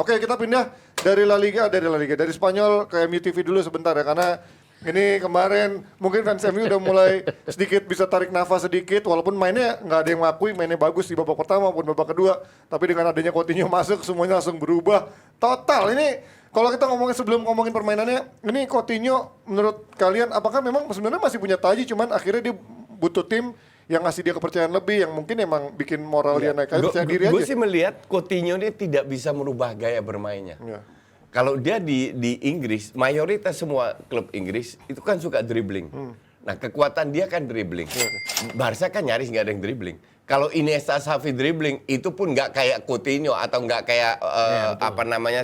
Oke, kita pindah dari La Liga, dari Spanyol ke MU TV dulu sebentar ya, karena ini kemarin mungkin fans MU udah mulai sedikit bisa tarik nafas sedikit, walaupun mainnya nggak ada yang mengakui mainnya bagus di babak pertama maupun babak kedua, tapi dengan adanya Coutinho masuk semuanya langsung berubah total. Ini kalau kita sebelum ngomongin permainannya, ini Coutinho menurut kalian apakah memang sebenarnya masih punya taji, cuman akhirnya dia butuh tim yang ngasih dia kepercayaan lebih, yang mungkin emang bikin moral dia naik, percaya diri aja. Gue sih melihat Coutinho ini tidak bisa merubah gaya bermainnya. Ya. Kalau dia di Inggris, mayoritas semua klub Inggris itu kan suka dribbling. Nah, kekuatan dia kan dribbling. Barca kan nyaris nggak ada yang dribbling. Kalau Iniesta, Xavi dribbling, itu pun nggak kayak Coutinho atau nggak kayak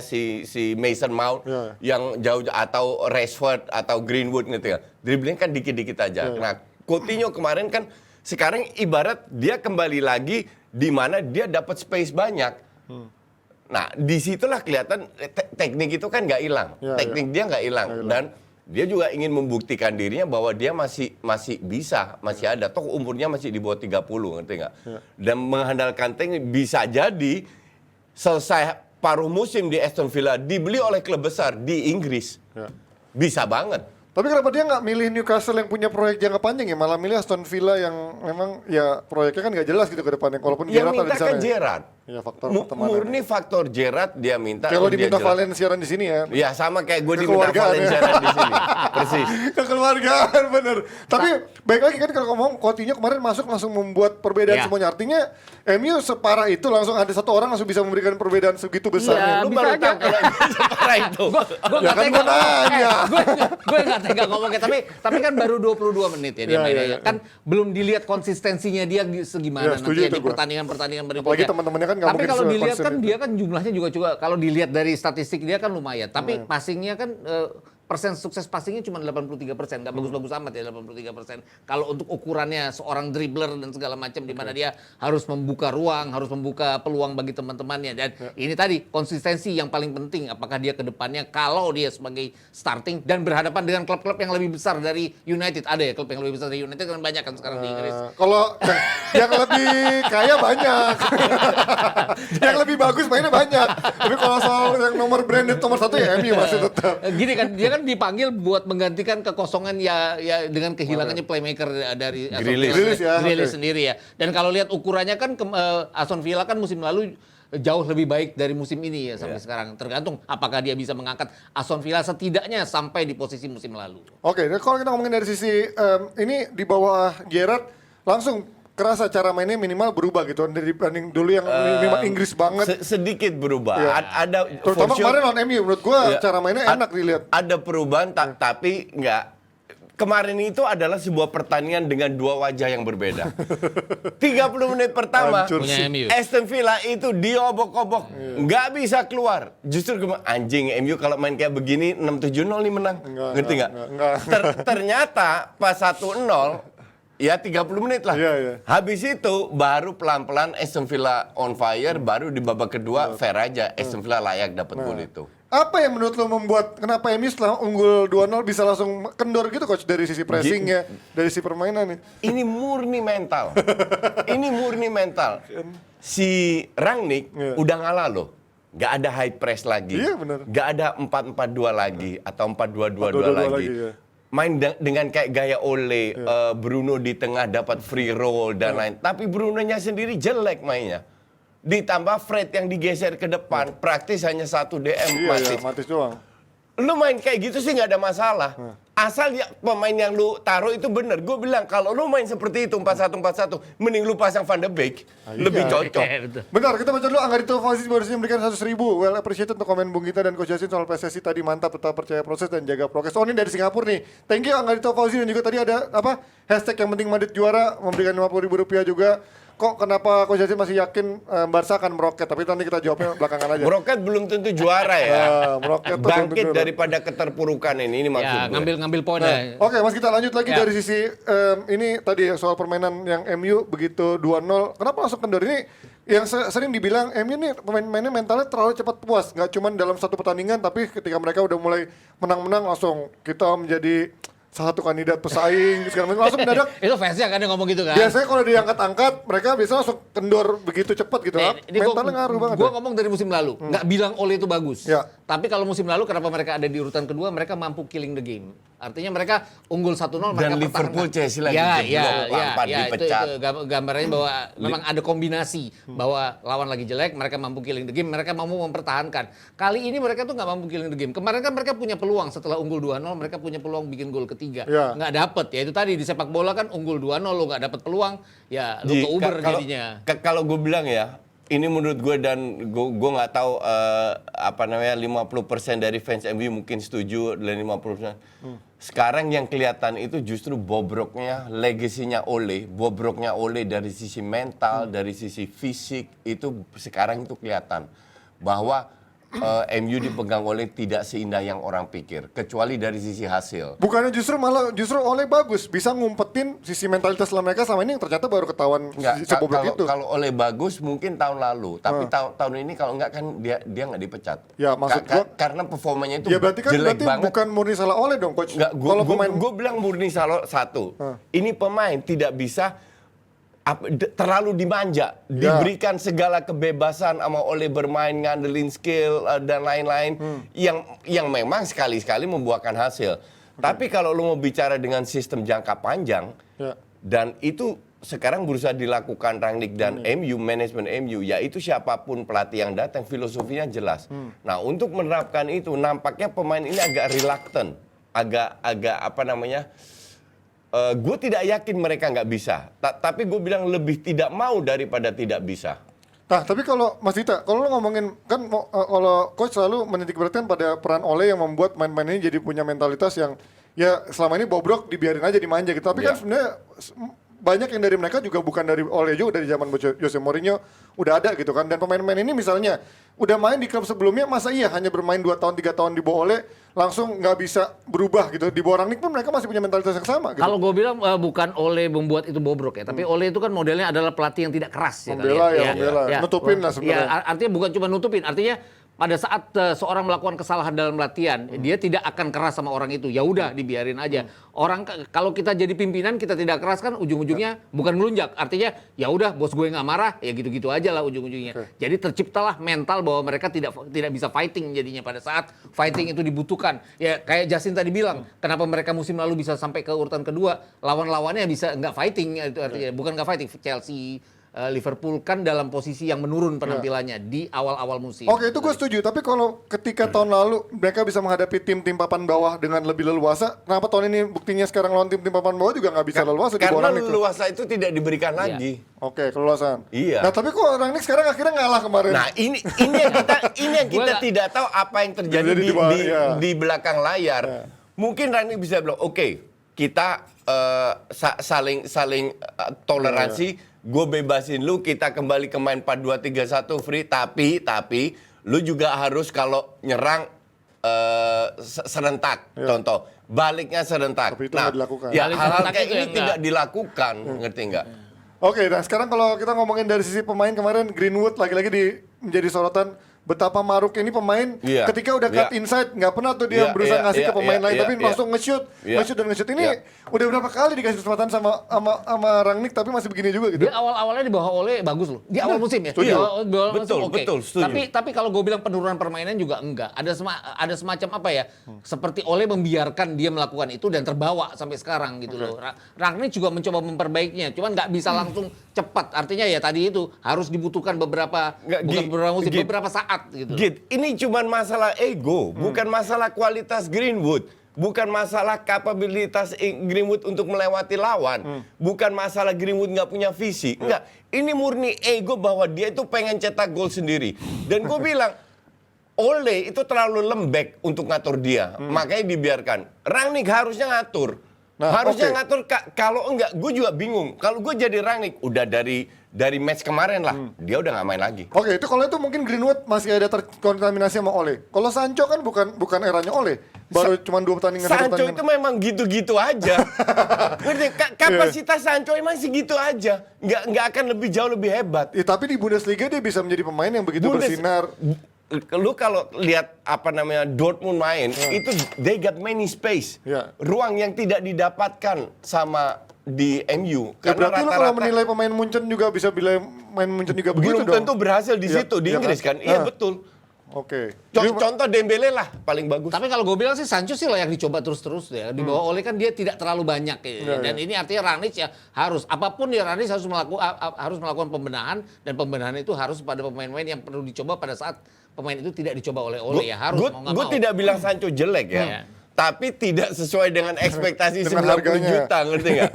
si Mason Mount yang jauh, atau Rashford atau Greenwood gitu ya. Dribbling kan dikit-dikit aja. Nah, Coutinho kemarin kan sekarang ibarat dia kembali lagi di mana dia dapat space banyak. Nah, disitulah kelihatan teknik itu kan nggak hilang. Teknik dia nggak hilang. Dan dia juga ingin membuktikan dirinya bahwa dia masih bisa, masih ada. Toh umurnya masih di bawah 30, ngerti nggak? Dan mengandalkan teknik bisa jadi selesai paruh musim di Aston Villa dibeli oleh klub besar di Inggris. Bisa banget. Tapi kenapa dia nggak milih Newcastle yang punya proyek jangka panjang ya, malah milih Aston Villa yang memang ya proyeknya kan nggak jelas gitu ke depannya, walaupun Yang Gerrard ada minta di sana. kan Gerrard. Ya, faktor Murni faktor Gerrard dia minta. kalau dia diminta jelas. Valencia di sini ya. Ya sama kayak gue diminta Kekeluargaan Valencia ya. di sini. Persis. Kekeluargaan bener. Tapi baik lagi kan kalau ngomong Coutinho kemarin masuk langsung membuat perbedaan semuanya. Artinya MU separah itu langsung ada satu orang langsung bisa memberikan perbedaan segitu besar. Iya, Lu bisa baru aja. tahu kalau separah itu. Gue Ya kan gua nanya. Gue nggak tega ngomongnya, tapi kan baru 22 menit ya dia mainnya. Kan belum dilihat konsistensinya dia segimana setuju nanti itu di gua. pertandingan berikutnya. Apalagi teman-temannya kan nggak Tapi mungkin kalau dilihat konsisten kan itu. dia kan jumlahnya juga kalau dilihat dari statistik dia kan lumayan. Tapi passingnya kan persen sukses passingnya cuma 83%, nggak bagus-bagus amat ya 83%. Kalau untuk ukurannya seorang dribbler dan segala macam, di mana dia harus membuka ruang, harus membuka peluang bagi teman-temannya. Dan ini tadi konsistensi yang paling penting. Apakah dia ke depannya kalau dia sebagai starting dan berhadapan dengan klub-klub yang lebih besar dari United, ada ya klub yang lebih besar dari United kan banyak kan sekarang di Inggris. Kalau yang lebih kaya banyak, yang lebih bagus mainnya banyak. Tapi kalau soal yang nomor branded nomor satu ya MU masih tetap. Gini kan dia kan dipanggil buat menggantikan kekosongan ya dengan kehilangannya playmaker dari Grealish ya, Grealish oke. sendiri ya. Dan kalau lihat ukurannya kan Aston Villa kan musim lalu jauh lebih baik dari musim ini ya sampai sekarang. Tergantung apakah dia bisa mengangkat Aston Villa setidaknya sampai di posisi musim lalu. Oke, nah kalau kita ngomongin dari sisi ini di bawah Gerrard langsung kerasa cara mainnya minimal berubah gitu dari banding dulu yang minimal Inggris banget. Sedikit berubah. Iya. Ada Terutama for sure- kemarin lawan MU menurut gua Iya. cara mainnya enak dilihat. Ada perubahan tapi nggak. Kemarin itu adalah sebuah pertandingan dengan dua wajah yang berbeda. 30 menit pertama, Hancur Punya MU. Aston Villa itu diobok-obok, nggak bisa keluar. Justru anjing MU kalau main kayak begini 6-7-0 nih menang. Ngerti nggak? Enggak. Ternyata pas 1-0, ya 30 menit lah. Iya, iya. Habis itu baru pelan-pelan Aston Villa on fire, baru di babak kedua fair aja Aston Villa layak dapat gol itu. Apa yang menurut lo membuat kenapa MU setelah unggul 2-0 bisa langsung kendor gitu coach dari sisi pressingnya, dari sisi permainan nih? Ini murni mental. Ini murni mental. Si Rangnick udah ngalah loh. Gak ada high press lagi. Iya, bener. Gak ada 4-4-2 lagi atau 4-2-2-2 4-2-2 lagi. ya. Main dengan kayak gaya Ole, Bruno di tengah dapat free roll dan lain. Tapi Brunonya sendiri jelek mainnya. Ditambah Fred yang digeser ke depan, praktis hanya satu DM Iya, Matic. Matic doang. Lu main kayak gitu sih nggak ada masalah. Asal ya pemain yang lu taruh itu bener. Gue bilang kalau lu main seperti itu 4-1-4-1, mending lu pasang Van de Beek. Lebih cocok. Bentar, kita baca dulu Anggarito Fauzi baru saja memberikan 100.000. Well appreciated untuk komen Bung Gita dan Coach Yasin soal PSSI tadi, mantap, tetap percaya proses dan jaga prokes. Oh ini dari Singapura nih. Thank you Anggarito Fauzi, dan juga tadi ada apa? Hashtag yang penting Madrid juara memberikan Rp50.000 juga. Kok kenapa Coach Yasin masih yakin Barca akan meroket? Tapi nanti kita jawabnya belakangan aja. Meroket belum tentu juara ya. Meroket tuh belum Bangkit tentu. daripada keterpurukan ini maksud Ya, gue. ngambil poin ya. Oke, Mas kita lanjut lagi Ya. dari sisi ini tadi soal permainan yang MU begitu 2-0. Kenapa langsung kendor ini? Yang sering dibilang MU ini pemain-pemainnya mentalnya terlalu cepat puas. Nggak cuma dalam satu pertandingan, tapi ketika mereka udah mulai menang-menang langsung kita menjadi satu kandidat pesaing segala macam langsung mendadak. Itu fansnya kan yang ngomong gitu kan. Biasanya kalau diangkat-angkat mereka biasanya langsung kendor begitu cepat gitu. Mentalnya ngaruh banget. Gue ngomong dari musim lalu, nggak bilang Ole itu bagus. Ya. Tapi kalau musim lalu kenapa mereka ada di urutan kedua, mereka mampu killing the game. Artinya mereka unggul 1-0 mereka Dan Liverpool, pertahankan. Chelsea lagi ya, jeblok, Lampard dipecat. Itu gambarnya bahwa memang ada kombinasi bahwa lawan lagi jelek, mereka mampu killing the game, mereka mampu mempertahankan. Kali ini mereka tuh nggak mampu killing the game. Kemarin kan mereka punya peluang setelah unggul 2-0, mereka punya peluang bikin gol ketiga. Ya. Nggak dapet. Ya itu tadi di sepak bola kan unggul 2-0 lo nggak dapet peluang, ya lo ke Uber jadinya. Kalau gue bilang ya, ini menurut gue dan gue nggak tahu 50% dari fans MU mungkin setuju dan 50%. Sekarang yang kelihatan itu justru bobroknya legasinya Ole, bobroknya Ole dari sisi mental, dari sisi fisik itu sekarang itu kelihatan bahwa MU dipegang oleh tidak seindah yang orang pikir, kecuali dari sisi hasil. Bukannya justru Ole bagus, bisa ngumpetin sisi mentalitas mereka sama ini yang ternyata baru ketahuan sebobrok itu. Kalau Ole bagus mungkin tahun lalu, tapi tahun ini kalau enggak kan dia nggak dipecat. Ya, maksud gua karena performanya itu ya berarti jelek banget. bukan murni salah Ole dong coach. Kalau gue bilang murni salah satu. Ini pemain tidak bisa terlalu dimanja, diberikan segala kebebasan sama Ole bermain, ngandelin skill dan lain-lain yang memang sekali-sekali membuahkan hasil. Tapi kalau lu mau bicara dengan sistem jangka panjang dan itu sekarang berusaha dilakukan Rangnick dan MU, manajemen MU, yaitu siapapun pelatih yang datang filosofinya jelas. Nah, untuk menerapkan itu nampaknya pemain ini agak reluctant, agak apa namanya? Gue tidak yakin mereka nggak bisa, tapi gue bilang lebih tidak mau daripada tidak bisa. Nah, tapi kalau Mas Dita, kalau lo ngomongin kan kalau coach selalu menitik beratkan pada peran Ole yang membuat main-main ini jadi punya mentalitas yang ya selama ini bobrok dibiarin aja dimanja gitu. Tapi kan sebenarnya banyak yang dari mereka juga bukan dari Ole juga, dari zaman Jose Mourinho udah ada gitu kan. Dan pemain-pemain ini misalnya udah main di klub sebelumnya, masa iya hanya bermain 2 tahun 3 tahun di bawah Ole langsung nggak bisa berubah gitu. Di bawah Rangnick pun mereka masih punya mentalitas yang sama gitu. Kalau gue bilang bukan Ole membuat itu bobrok ya, tapi Ole itu kan modelnya adalah pelatih yang tidak keras ya. Membela, nutupin lah sebenarnya. Ya, artinya bukan cuma nutupin, artinya pada saat seorang melakukan kesalahan dalam latihan, dia tidak akan keras sama orang itu. Ya udah dibiarin aja. Orang kalau kita jadi pimpinan kita tidak keras kan ujung-ujungnya bukan melunjak. Artinya ya udah bos gue nggak marah, ya gitu-gitu aja lah ujung-ujungnya. Jadi terciptalah mental bahwa mereka tidak bisa fighting jadinya pada saat fighting itu dibutuhkan. Ya kayak Justin tadi bilang, kenapa mereka musim lalu bisa sampai ke urutan kedua, lawan-lawannya bisa nggak fighting, itu artinya bukan nggak fighting. Chelsea, Liverpool kan dalam posisi yang menurun penampilannya di awal-awal musim. Oke, itu gue setuju. Tapi kalau ketika tahun lalu mereka bisa menghadapi tim-tim papan bawah dengan lebih leluasa, kenapa tahun ini buktinya sekarang lawan tim-tim papan bawah juga nggak bisa leluasa di bawah Karena itu? leluasa itu tidak diberikan lagi. Oke, keluasan. Iya. Nah, tapi kok orang ini sekarang akhirnya ngalah kemarin? Nah, ini yang kita tidak tahu apa yang terjadi di belakang layar. Mungkin Rangnick bisa bilang, oke, kita saling toleransi. Gue bebasin lu, kita kembali ke main 4-2-3-1 free, tapi lu juga harus kalau nyerang serentak, contoh baliknya serentak. Tapi itu nggak dilakukan. Ya hal-hal kayak itu ini yang tidak dilakukan, ngerti nggak? Oke, nah sekarang kalau kita ngomongin dari sisi pemain kemarin, Greenwood lagi-lagi menjadi sorotan. Betapa Maruk ini pemain ketika udah cut inside nggak pernah tuh dia berusaha ngasih ke pemain lain, tapi langsung nge-shoot ini udah berapa kali dikasih kesempatan sama Rangnick tapi masih begini juga gitu. Dia awal-awalnya di bawah Ole bagus loh. Di awal musim ya. Betul, setuju. Tapi kalau gue bilang penurunan permainan juga enggak. Ada semacam apa ya? Seperti Ole membiarkan dia melakukan itu dan terbawa sampai sekarang gitu loh. Rangnick juga mencoba memperbaikinya, cuman nggak bisa langsung cepat. Artinya ya tadi itu harus dibutuhkan beberapa saat gitu. Ini cuma masalah ego, bukan masalah kualitas Greenwood, bukan masalah kapabilitas Greenwood untuk melewati lawan, bukan masalah Greenwood nggak punya visi, enggak. Ini murni ego bahwa dia itu pengen cetak gol sendiri. Dan gue bilang, Ole itu terlalu lembek untuk ngatur dia, makanya dibiarkan. Rangnick harusnya ngatur. Ngatur, kalau enggak, gue juga bingung. Kalau gue jadi Rangnick, udah dari match kemarin lah, dia udah nggak main lagi. Oke, itu kalau itu mungkin Greenwood masih ada terkontaminasi sama Ole. Kalau Sancho kan bukan eranya Ole, baru cuma 2 pertandingan. Sancho itu memang gitu-gitu aja. Ngerti? Kapasitas Sancho emang segitu aja, nggak akan lebih jauh lebih hebat. Ya, tapi di Bundesliga dia bisa menjadi pemain yang begitu bersinar. lu kalau lihat apa namanya Dortmund main, itu they got many space. Ya. Ruang yang tidak didapatkan sama di MU. Ya, Karena berarti lo kalau menilai pemain Munchen juga bisa bilang main Munchen juga begitu belum dong. tentu berhasil di Iya, situ di iya Inggris kan? kan. Iya Ah. betul. Oke. Jadi- Contoh Dembele lah paling bagus. Tapi kalau gue bilang sih Sancho sih layak dicoba terus-terus ya. Di bawah Ole kan dia tidak terlalu banyak ya. Ya, Dan ini artinya Ranić ya harus apapun ya Ranić harus melakukan pembenahan, dan pembenahan itu harus pada pemain-pemain yang perlu dicoba pada saat pemain itu tidak dicoba oleh Ole ya, harus mau nggak Gue mau. tidak bilang Sancho jelek ya. Iya. Tapi tidak sesuai dengan ekspektasi Dengan 90 harganya. juta, ngerti nggak?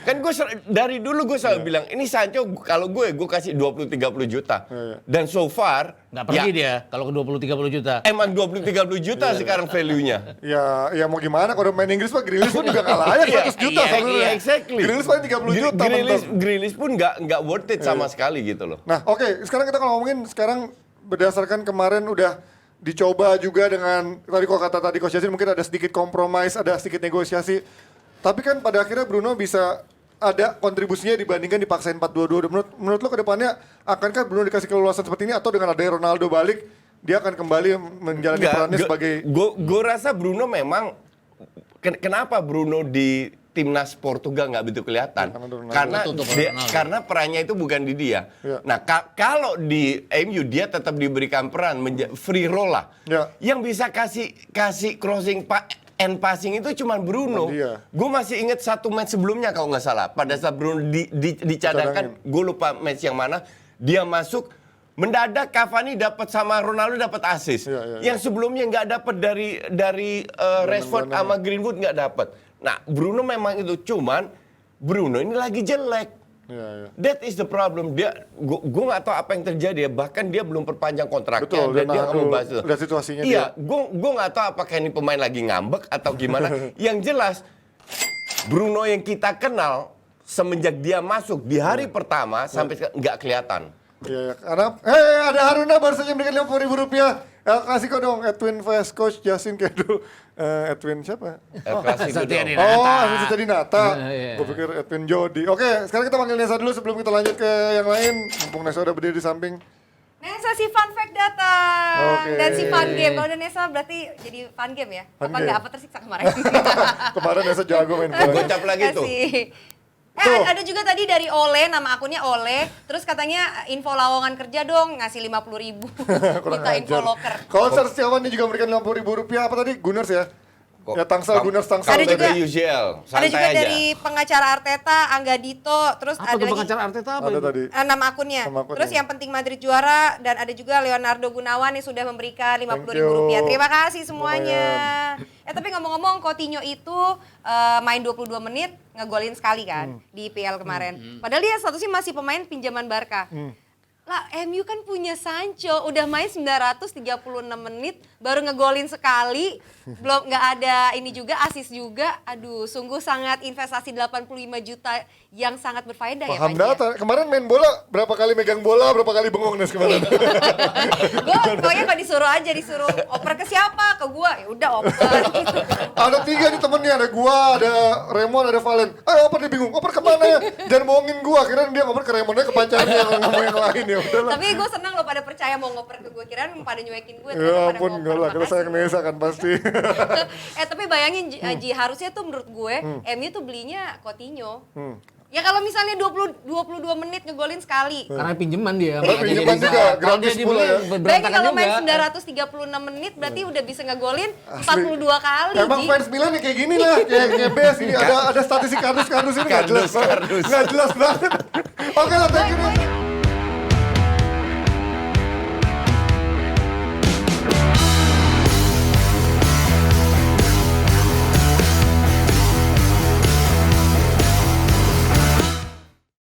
Kan gue dari dulu gue selalu bilang, ini Sancho kalau gue kasih 20-30 juta. Iya. Dan so far, Nggak pergi dia kalau ke 20-30 juta. emang 20-30 juta sekarang value-nya. Ya mau gimana kalau main Inggris Pak, Grealish pun juga nggak layak 100 juta Iya, sebenarnya. iya, exactly. Grealish paling 30 juta mentok. Grealish pun nggak worth it sama sekali gitu loh. Nah, oke, sekarang kita kalau ngomongin sekarang berdasarkan kemarin udah dicoba juga dengan tadi kok kata tadi Coach Yasin mungkin ada sedikit kompromis, ada sedikit negosiasi. Tapi kan pada akhirnya Bruno bisa ada kontribusinya dibandingkan dipaksain 4-2-2. Menurut lo ke depannya akankah Bruno dikasih keleluasan seperti ini atau dengan adanya Ronaldo balik dia akan kembali menjalani perannya sebagai Gue rasa Bruno memang kenapa Bruno di timnas Portugal nggak begitu kelihatan? Karena Karena perannya itu bukan di dia. Ya. Nah kalau di MU dia tetap diberikan peran free roll lah. Ya. Yang bisa kasih crossing and passing itu cuma Bruno. Dia. Gue masih ingat satu match sebelumnya kalau nggak salah. Pada saat Bruno dicadangkan, gue lupa match yang mana. Dia masuk. Mendadak Cavani dapat sama Ronaldo dapat assist. Ya, ya. Yang sebelumnya nggak dapat dari Rashford sama Greenwood nggak dapat. Nah Bruno memang itu, cuman Bruno ini lagi jelek. ya. That is the problem. Gue nggak tahu apa yang terjadi ya. Bahkan dia belum perpanjang kontraknya. Betul, dan dan dia nggak mau bahas itu. lihat situasinya Iya, gue nggak tahu apakah ini pemain lagi ngambek atau gimana. Yang jelas Bruno yang kita kenal semenjak dia masuk di hari pertama sampai sekarang nggak kelihatan. Iya, karena ada Haruna baru saja memberikan Rp50.000. Kasih kok dong Edwin vs Coach Yasin Kedo. Edwin siapa? Klasik itu Setia dong. Dinata. Oh, Edwin Setia Dinata. Iya. Gue pikir Edwin Jody. Oke, sekarang kita panggil Nesa dulu sebelum kita lanjut ke yang lain. Mumpung Nesa udah berdiri di samping. Nesa si fun fact datang. Oke. Dan si fun game. Kalau ada Nesa berarti jadi fun game ya? Fun Apa game. enggak? Apa tersiksa kemarin? Kemarin Nesa jago main bola. Gocap lagi tuh. Kasih. Tuh. Ada juga tadi dari Ole, nama akunnya Ole. Terus katanya info lowongan kerja dong, ngasih 50.000. Minta info loker. Konser Setiawan ini juga memberikan Rp50.000. Apa tadi? Gunners ya? Ya Tangsel, Gunners Tangsel. Ada juga- UCL. Ada Santai juga aja. dari pengacara Arteta, Angga Dito, terus Apa ada tuh lagi pengacara Arteta apa? Ada itu? tadi. nama akunnya. Nama akunnya. Terus yang penting Madrid juara, dan ada juga Leonardo Gunawan yang sudah memberikan Thank Rp50.000. you. Terima kasih semuanya. Tapi ngomong-ngomong Coutinho itu main 22 menit ngegolin sekali kan di IPL kemarin. Padahal dia statusnya masih pemain pinjaman Barca. Lah MU kan punya Sancho, udah main 936 menit, baru ngegolin sekali, belum nggak ada ini juga, assist juga. Aduh, sungguh sangat investasi 85 juta yang sangat berfaedah ya Paham Panji ya? data. Kemarin main bola, berapa kali megang bola, berapa kali bengong Nes kemarin. Gue pokoknya kalau disuruh oper ke siapa? Ke gua. Ya udah oper gitu. Ada 3 nih temennya, ada gua, ada Raymond, ada Valen. Ayo oper dia bingung, oper kemana ya? Jangan bohongin gua, kira dia ngoper ke Raymondnya ke pacarnya yang ngomong yang lain ya udahlah. Tapi gue senang lo pada percaya mau ngoper ke gue, kirain pada nyuekin gue. Ya ampun, enggak lah, kita sayang Nesa kan pasti. Tapi bayangin Ji, harusnya tuh menurut gue MU tuh belinya Coutinho. Ya kalau misalnya 22 menit ngegolin sekali. Karena pinjaman dia. Karena makanya pinjaman dia bisa. juga, Kalau gratis dia dibeli, pula ya. Bayangin berantakan kalau main juga. 936 menit berarti udah bisa ngegolin Asli. 42 kali. Emang Ji. fans Milan ya kayak gini lah, kayak BS ini ada statistik kardus ini nggak jelas banget. Kardus. Nggak jelas banget. Oke lah, thank you. Nis.